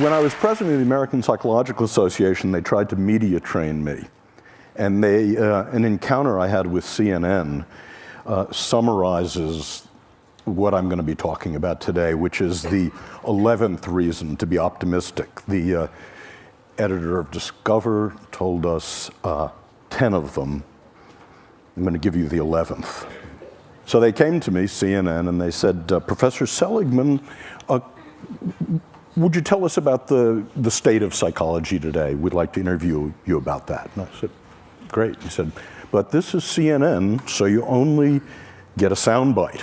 when I was president of the American Psychological Association, they tried to media train me. And an encounter I had with CNN summarizes what I'm going to be talking about today, which is the 11th reason to be optimistic. The editor of Discover told us 10 of them. I'm going to give you the 11th. So they came to me, CNN, and they said, Professor Seligman, would you tell us about the state of psychology today? We'd like to interview you about that. And I said, great. He said, but this is CNN, so you only get a soundbite.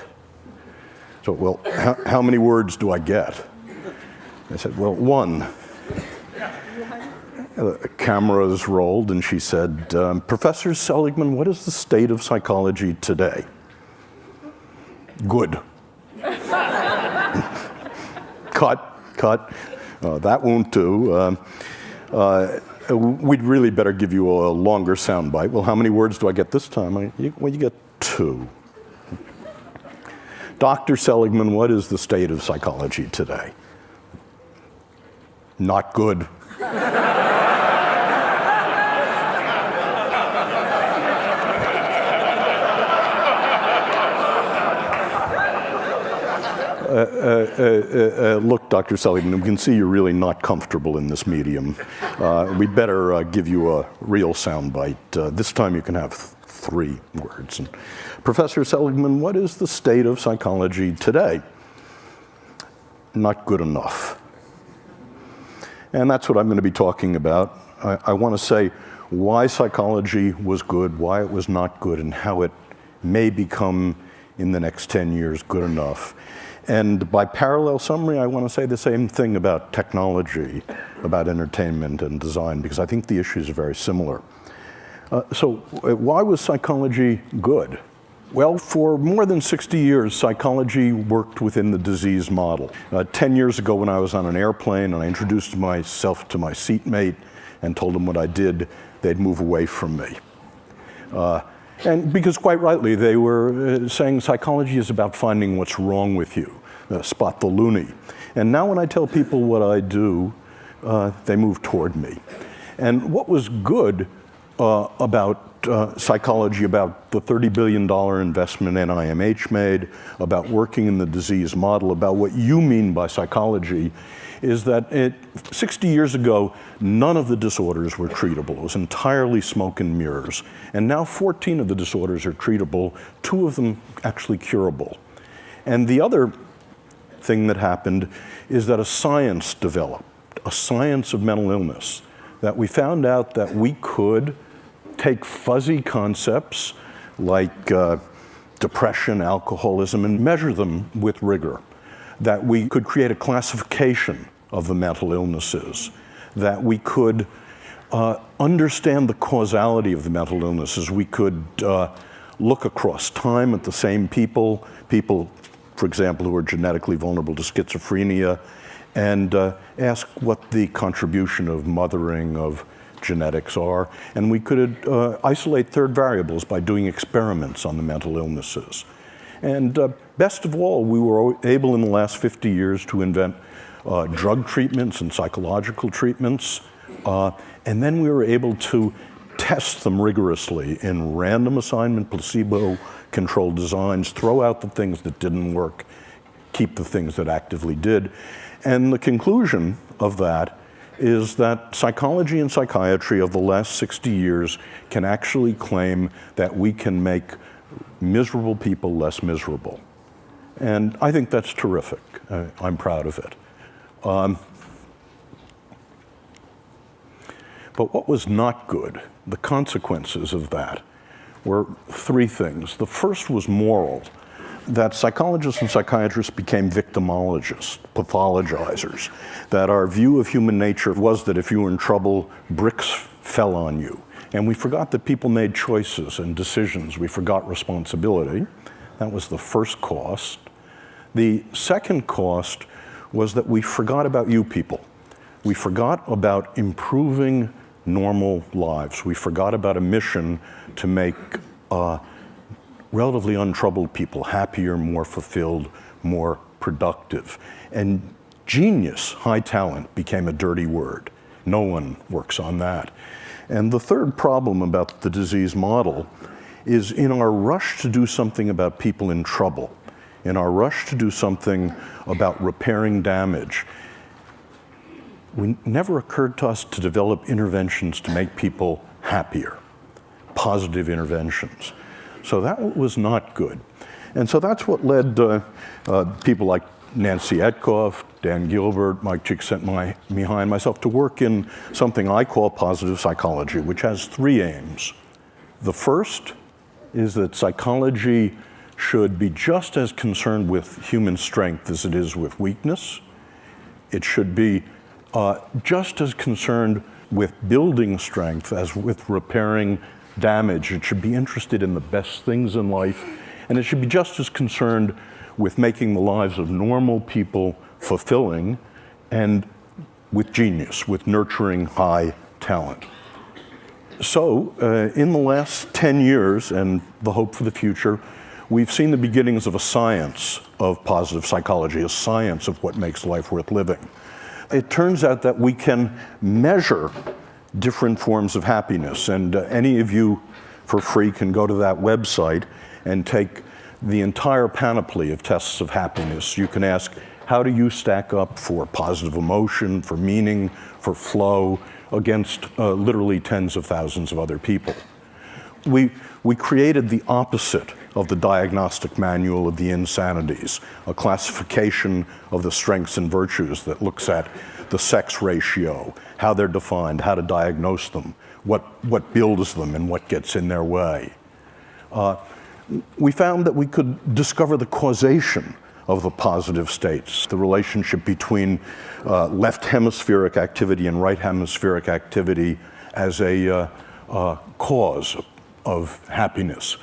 So, well, how many words do I get? I said, well, one. Cameras rolled, and she said, Professor Seligman, what is the state of psychology today? Good. Cut. That won't do. We'd really better give you a longer soundbite. Well, how many words do I get this time? Well, you get 2. Dr. Seligman, what is the state of psychology today? Not good. Look, Dr. Seligman, we can see you're really not comfortable in this medium. We'd better give you a real soundbite. This time you can have 3 words. And, Professor Seligman, what is the state of psychology today? Not good enough. And that's what I'm going to be talking about. I want to say why psychology was good, why it was not good, and how it may become, in the next 10 years, good enough. And by parallel summary, I want to say the same thing about technology, about entertainment and design, because I think the issues are very similar. So why was psychology good? Well, for more than 60 years, psychology worked within the disease model. 10 years ago when I was on an airplane and I introduced myself to my seatmate and told them what I did, they'd move away from me. And because quite rightly, they were saying psychology is about finding what's wrong with you, spot the loony. And now when I tell people what I do, they move toward me. And what was good about psychology, about the $30 billion investment NIMH made, about working in the disease model, about what you mean by psychology, is that 60 years ago, none of the disorders were treatable. It was entirely smoke and mirrors. And now 14 of the disorders are treatable, 2 of them actually curable. And the other thing that happened is that a science developed, a science of mental illness, that we found out that we could take fuzzy concepts like depression, alcoholism, and measure them with rigor. That we could create a classification of the mental illnesses, that we could understand the causality of the mental illnesses. We could look across time at the same people, for example, who are genetically vulnerable to schizophrenia, and ask what the contribution of mothering, of genetics are. And we could isolate third variables by doing experiments on the mental illnesses. And best of all, we were able in the last 50 years to invent drug treatments and psychological treatments. And then we were able to test them rigorously in random assignment, placebo-controlled designs, throw out the things that didn't work, keep the things that actively did. And the conclusion of that is that psychology and psychiatry of the last 60 years can actually claim that we can make miserable people less miserable. And I think that's terrific. I'm proud of it. But what was not good, the consequences of that, were 3 things. The first was moral, that psychologists and psychiatrists became victimologists, pathologizers, that our view of human nature was that if you were in trouble, bricks fell on you. And we forgot that people made choices and decisions. We forgot responsibility. That was the first cost. The second cost was that we forgot about you people. We forgot about improving normal lives. We forgot about a mission to make relatively untroubled people happier, more fulfilled, more productive. And Genius, high talent, became a dirty word. No one works on that. And the third problem about the disease model is in our rush to do something about people in trouble, in our rush to do something about repairing damage, it never occurred to us to develop interventions to make people happier, positive interventions. So that was not good. And so that's what led people like Nancy Etkoff, Dan Gilbert, Mike Csikszentmihalyi, and myself to work in something I call positive psychology, which has three aims. The first is that psychology should be just as concerned with human strength as it is with weakness. It should be just as concerned with building strength as with repairing damage. It should be interested in the best things in life, and it should be just as concerned with making the lives of normal people fulfilling and with genius, with nurturing high talent. So in the last 10 years, and the hope for the future, we've seen the beginnings of a science of positive psychology, a science of what makes life worth living. It turns out that we can measure different forms of happiness, and any of you for free can go to that website and take the entire panoply of tests of happiness. You can ask, how do you stack up for positive emotion, for meaning, for flow, against literally tens of thousands of other people. We created the opposite of the diagnostic manual of the insanities, a classification of the strengths and virtues that looks at the sex ratio, how they're defined, how to diagnose them, what builds them and what gets in their way. We found that we could discover the causation of the positive states, the relationship between left hemispheric activity and right hemispheric activity as a cause of happiness.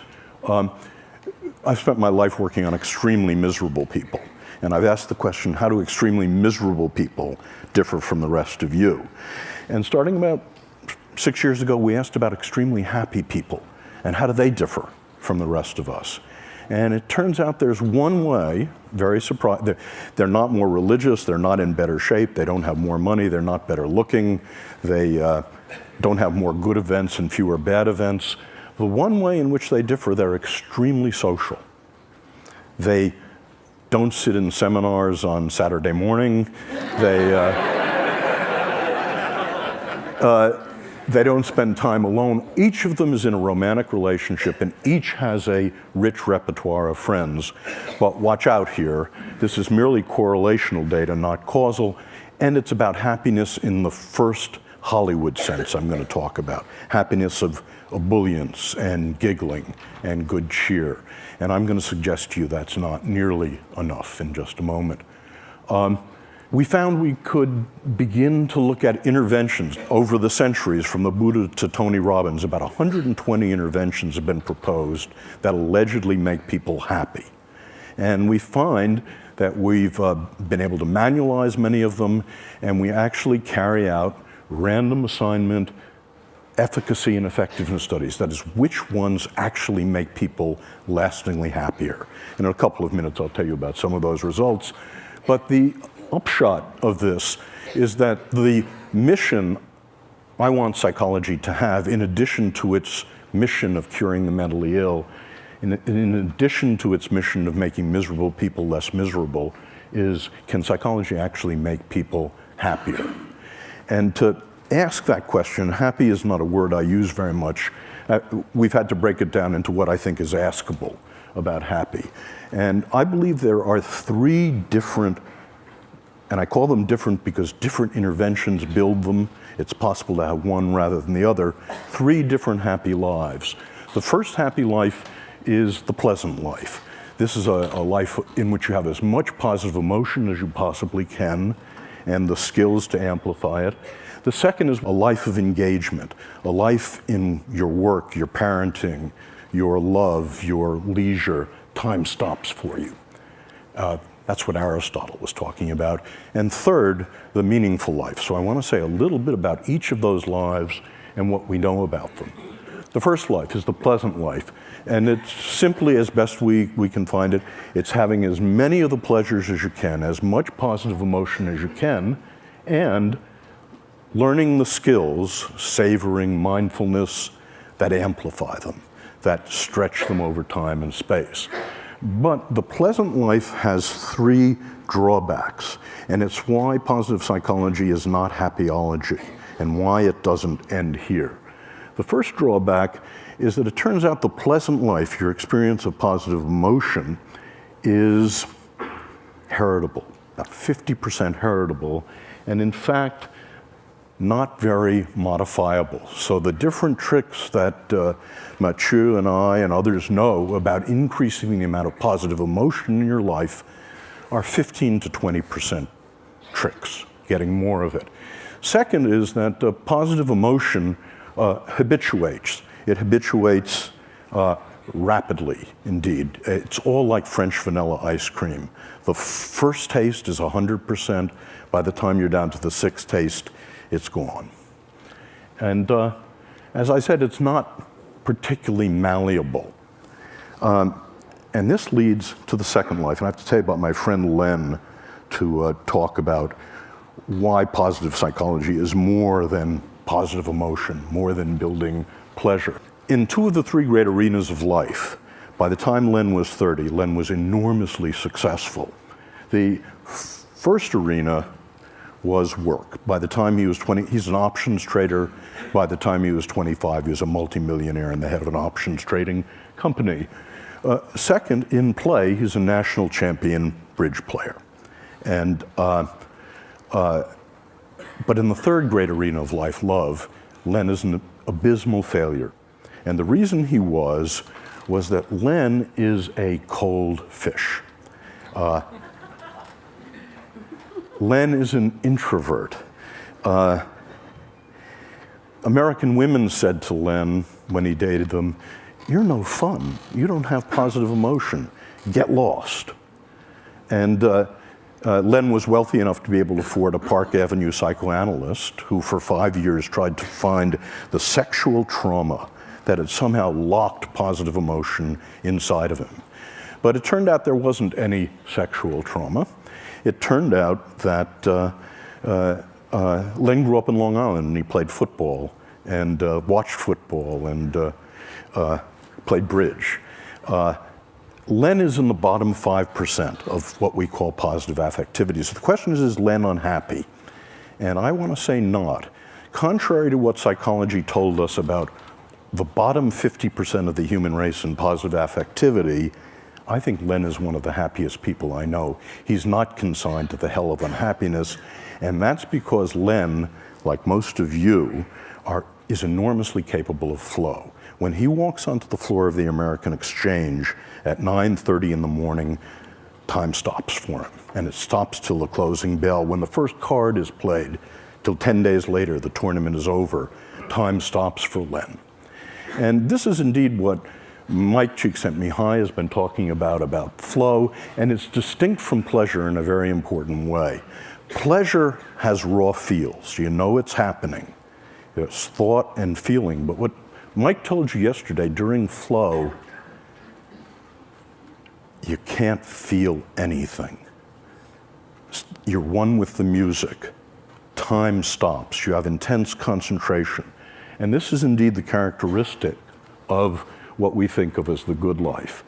I've spent my life working on extremely miserable people, and I've asked the question, how do extremely miserable people differ from the rest of you? And starting about 6 years ago, we asked about extremely happy people, and how do they differ from the rest of us? And it turns out there's one way, very surprising, they're not more religious, they're not in better shape, they don't have more money, they're not better looking, they don't have more good events and fewer bad events. The one way in which they differ, they're extremely social. They don't sit in seminars on Saturday morning. They don't spend time alone. Each of them is in a romantic relationship, and each has a rich repertoire of friends. But watch out here. This is merely correlational data, not causal, and it's about happiness in the first Hollywood sense I'm going to talk about. Happiness of ebullience and giggling and good cheer. And I'm going to suggest to you that's not nearly enough in just a moment. We found we could begin to look at interventions over the centuries, from the Buddha to Tony Robbins. About 120 interventions have been proposed that allegedly make people happy. And we find that we've been able to manualize many of them, and we actually carry out random assignment efficacy and effectiveness studies. That is, which ones actually make people lastingly happier. In a couple of minutes, I'll tell you about some of those results. But the upshot of this is that the mission I want psychology to have, in addition to its mission of curing the mentally ill, in addition to its mission of making miserable people less miserable, is, can psychology actually make people happier? And to ask that question, happy is not a word I use very much. We've had to break it down into what I think is askable about happy. And I believe there are three different, and I call them different because different interventions build them. It's possible to have one rather than the other. Three different happy lives. The first happy life is the pleasant life. This is a life in which you have as much positive emotion as you possibly can and the skills to amplify it. The second is a life of engagement, a life in your work, your parenting, your love, your leisure. Time stops for you. That's what Aristotle was talking about. And third, the meaningful life. So I want to say a little bit about each of those lives and what we know about them. The first life is the pleasant life. And it's simply, as best we can find it, it's having as many of the pleasures as you can, as much positive emotion as you can, and learning the skills, savoring mindfulness, that amplify them, that stretch them over time and space. But the pleasant life has three drawbacks, and it's why positive psychology is not happyology, and why it doesn't end here. The first drawback is that it turns out the pleasant life, your experience of positive emotion, is heritable, about 50% heritable, and in fact, not very modifiable. So the different tricks that Mathieu and I and others know about increasing the amount of positive emotion in your life are 15 to 20% tricks, getting more of it. Second is that positive emotion habituates. It habituates rapidly, indeed. It's all like French vanilla ice cream. The first taste is 100%. By the time you're down to the sixth taste, it's gone. And as I said, it's not particularly malleable. And this leads to the second life. And I have to tell you about my friend Len to talk about why positive psychology is more than positive emotion, more than building pleasure. In two of the three great arenas of life, by the time Len was 30, Len was enormously successful. The first arena was work. By the time he was 20, he's an options trader. By the time he was 25, he was a multimillionaire and the head of an options trading company. Second, in play, he's a national champion bridge player. And, but in the third great arena of life, love, Len is an abysmal failure. And the reason he was that Len is a cold fish. Len is an introvert. American women said to Len when he dated them, "You're no fun. You don't have positive emotion. Get lost." And Len was wealthy enough to be able to afford a Park Avenue psychoanalyst who for 5 years tried to find the sexual trauma that had somehow locked positive emotion inside of him. But it turned out there wasn't any sexual trauma. It turned out that Len grew up in Long Island and he played football and watched football and played bridge. Len is in the bottom 5% of what we call positive affectivity. So the question is Len unhappy? And I want to say not. Contrary to what psychology told us about the bottom 50% of the human race in positive affectivity, I think Len is one of the happiest people I know. He's not consigned to the hell of unhappiness, and that's because Len, like most of you, is enormously capable of flow. When he walks onto the floor of the American Exchange at 9:30 in the morning, time stops for him, and it stops till the closing bell. When the first card is played, till 10 days later, the tournament is over, time stops for Len. And this is indeed what Mike Csikszentmihalyi has been talking about flow, and it's distinct from pleasure in a very important way. Pleasure has raw feels. You know it's happening. It's thought and feeling. But what Mike told you yesterday, during flow, you can't feel anything. You're one with the music. Time stops. You have intense concentration. And this is indeed the characteristic of what we think of as the good life.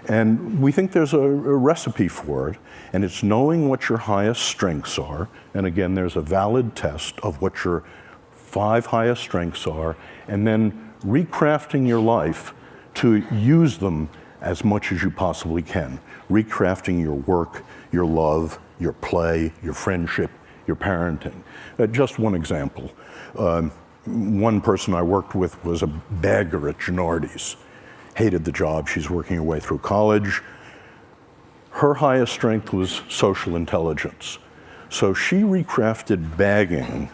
And we think there's a recipe for it, and it's knowing what your highest strengths are. And again, there's a valid test of what your 5 highest strengths are, and then recrafting your life to use them as much as you possibly can. Recrafting your work, your love, your play, your friendship, your parenting. Just one example. One person I worked with was a bagger at Gennardi's. Hated the job. She's working her way through college. Her highest strength was social intelligence. So she recrafted bagging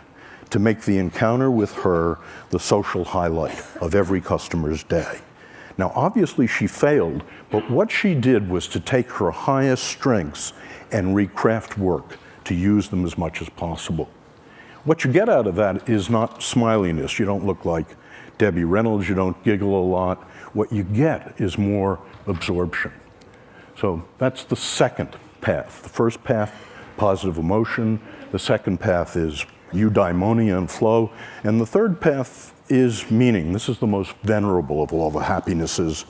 to make the encounter with her the social highlight of every customer's day. Now, obviously she failed, but what she did was to take her highest strengths and recraft work to use them as much as possible. What you get out of that is not smiliness. You don't look like Debbie Reynolds. You don't giggle a lot. What you get is more absorption. So that's the second path. The first path, positive emotion. The second path is eudaimonia and flow. And the third path is meaning. This is the most venerable of all the happinesses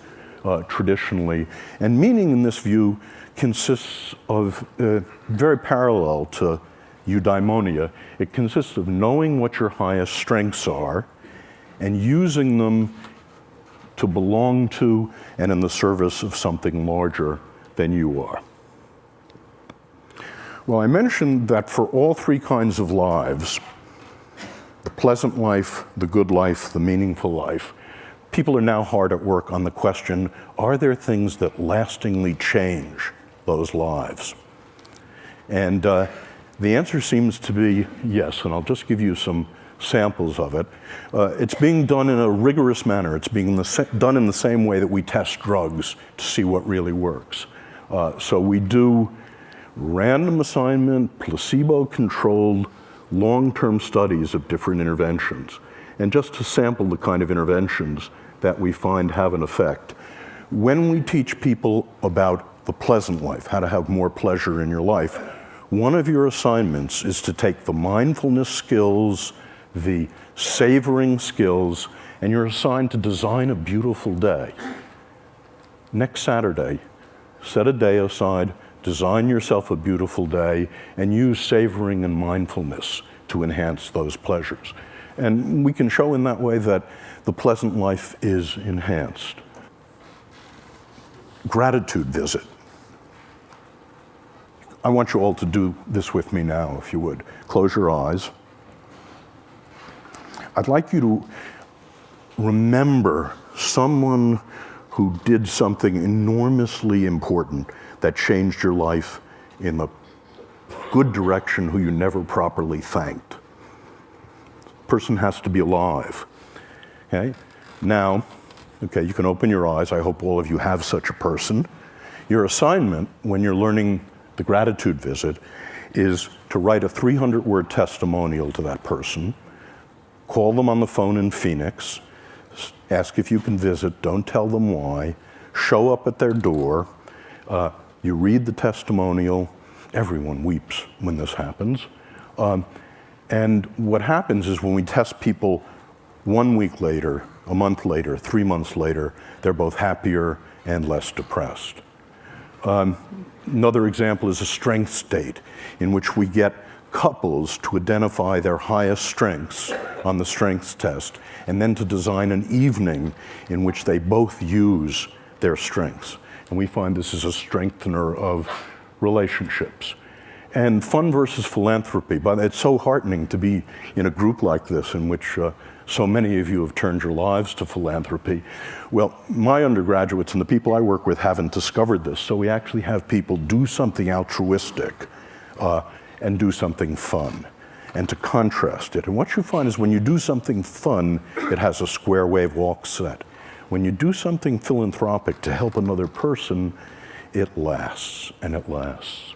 traditionally. And meaning in this view consists of, very parallel to eudaimonia, it consists of knowing what your highest strengths are and using them to belong to and in the service of something larger than you are. Well, I mentioned that for all three kinds of lives, the pleasant life, the good life, the meaningful life, people are now hard at work on the question, are there things that lastingly change those lives? And the answer seems to be yes, and I'll just give you some samples of it. It's being done in a rigorous manner. It's being done in the same way that we test drugs to see what really works. So we do random assignment, placebo-controlled, long-term studies of different interventions. And just to sample the kind of interventions that we find have an effect. When we teach people about the pleasant life, how to have more pleasure in your life, one of your assignments is to take the mindfulness skills, the savoring skills, and you're assigned to design a beautiful day. Next Saturday, set a day aside, design yourself a beautiful day, and use savoring and mindfulness to enhance those pleasures. And we can show in that way that the pleasant life is enhanced. Gratitude visit. I want you all to do this with me now, if you would. Close your eyes. I'd like you to remember someone who did something enormously important that changed your life in the good direction, who you never properly thanked. Person has to be alive. Okay? Now, okay, you can open your eyes. I hope all of you have such a person. Your assignment when you're learning the gratitude visit is to write a 300-word testimonial to that person, call them on the phone in Phoenix, ask if you can visit, don't tell them why, show up at their door, you read the testimonial. Everyone weeps when this happens. And what happens is when we test people 1 week later, a month later, 3 months later, they're both happier and less depressed. Another example is a strength state in which we get couples to identify their highest strengths on the strengths test and then to design an evening in which they both use their strengths. And we find this is a strengthener of relationships. And fun versus philanthropy, but it's so heartening to be in a group like this in which so many of you have turned your lives to philanthropy. Well, my undergraduates and the people I work with haven't discovered this, so we actually have people do something altruistic and do something fun, and to contrast it. And what you find is when you do something fun, it has a square wave walk set. When you do something philanthropic to help another person, it lasts and it lasts.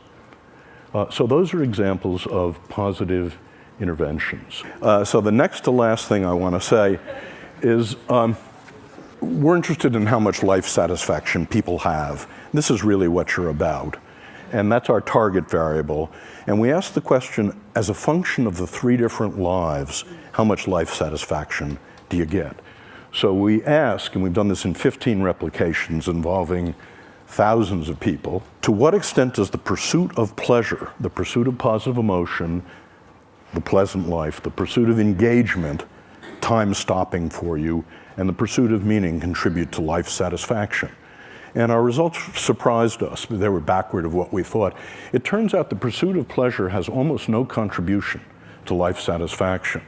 So those are examples of positive interventions. So the next to last thing I want to say is we're interested in how much life satisfaction people have. This is really what you're about. And that's our target variable. And we ask the question, as a function of the three different lives, how much life satisfaction do you get? So we ask, and we've done this in 15 replications involving thousands of people, to what extent does the pursuit of pleasure, the pursuit of positive emotion, the pleasant life, the pursuit of engagement, time stopping for you, and the pursuit of meaning contribute to life satisfaction? And our results surprised us. They were backward of what we thought. It turns out the pursuit of pleasure has almost no contribution to life satisfaction.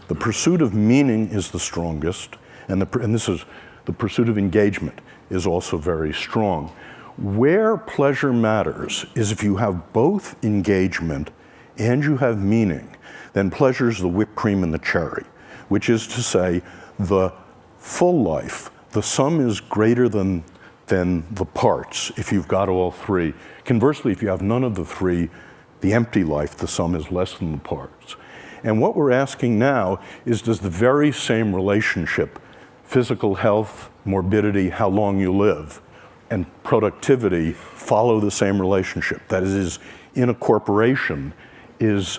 The pursuit of meaning is the strongest, and this is the pursuit of engagement is also very strong. Where pleasure matters is if you have both engagement and you have meaning, then pleasure is the whipped cream and the cherry, which is to say the full life, the sum is greater than the parts if you've got all three. Conversely, if you have none of the three, the empty life, the sum is less than the parts. And what we're asking now is, does the very same relationship, physical health, morbidity, how long you live, and productivity follow the same relationship? That is, in a corporation, is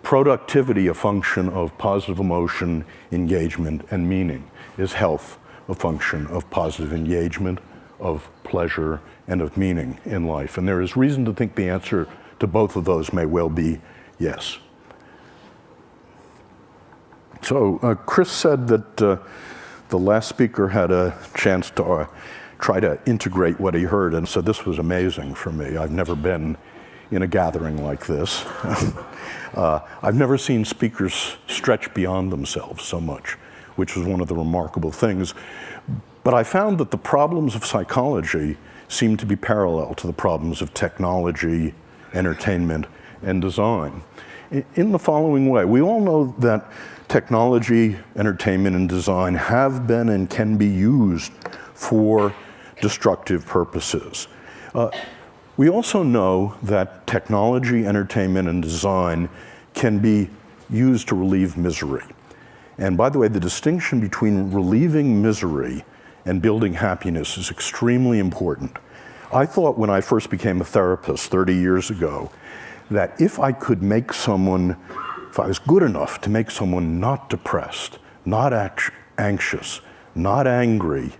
productivity a function of positive emotion, engagement, and meaning? Is health a function of positive engagement, of pleasure, and of meaning in life? And there is reason to think the answer to both of those may well be yes. So Chris said that the last speaker had a chance to try to integrate what he heard, and so this was amazing for me. I've never been in a gathering like this. I've never seen speakers stretch beyond themselves so much, which was one of the remarkable things. But I found that the problems of psychology seem to be parallel to the problems of technology, entertainment, and design. In the following way, we all know that technology, entertainment, and design have been and can be used for destructive purposes. We also know that technology, entertainment, and design can be used to relieve misery. And by the way, the distinction between relieving misery and building happiness is extremely important. I thought when I first became a therapist 30 years ago that if I could make someone, if I was good enough to make someone not depressed, not anxious, not angry,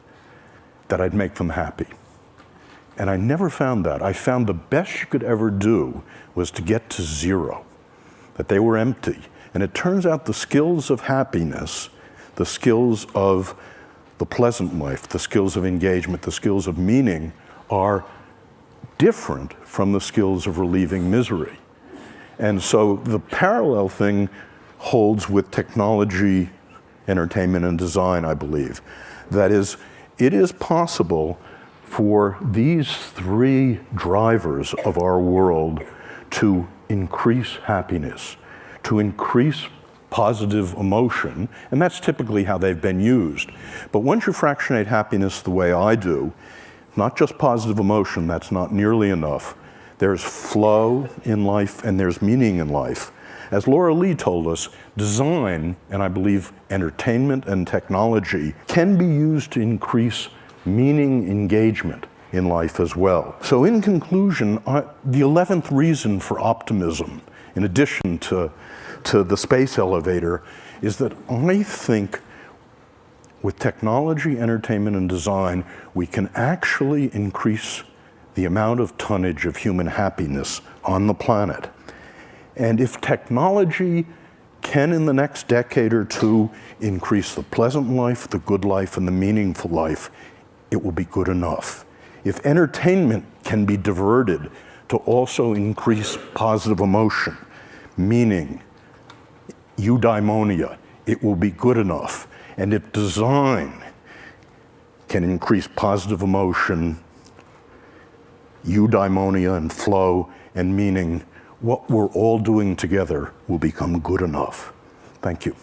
that I'd make them happy. And I never found that. I found the best you could ever do was to get to zero, that they were empty. And it turns out the skills of happiness, the skills of the pleasant life, the skills of engagement, the skills of meaning are different from the skills of relieving misery. And so the parallel thing holds with technology, entertainment, and design, I believe. That is, it is possible for these three drivers of our world to increase happiness, to increase positive emotion, and that's typically how they've been used. But once you fractionate happiness the way I do, not just positive emotion, that's not nearly enough. There's flow in life and there's meaning in life. As Laura Lee told us, design, and I believe entertainment and technology, can be used to increase meaning engagement in life as well. So in conclusion, the 11th reason for optimism, in addition to the space elevator, is that I think with technology, entertainment, and design, we can actually increase the amount of tonnage of human happiness on the planet. And if technology can, in the next decade or two, increase the pleasant life, the good life, and the meaningful life, it will be good enough. If entertainment can be diverted to also increase positive emotion, meaning, eudaimonia, it will be good enough. And if design can increase positive emotion, eudaimonia, and flow, and meaning, what we're all doing together will become good enough. Thank you.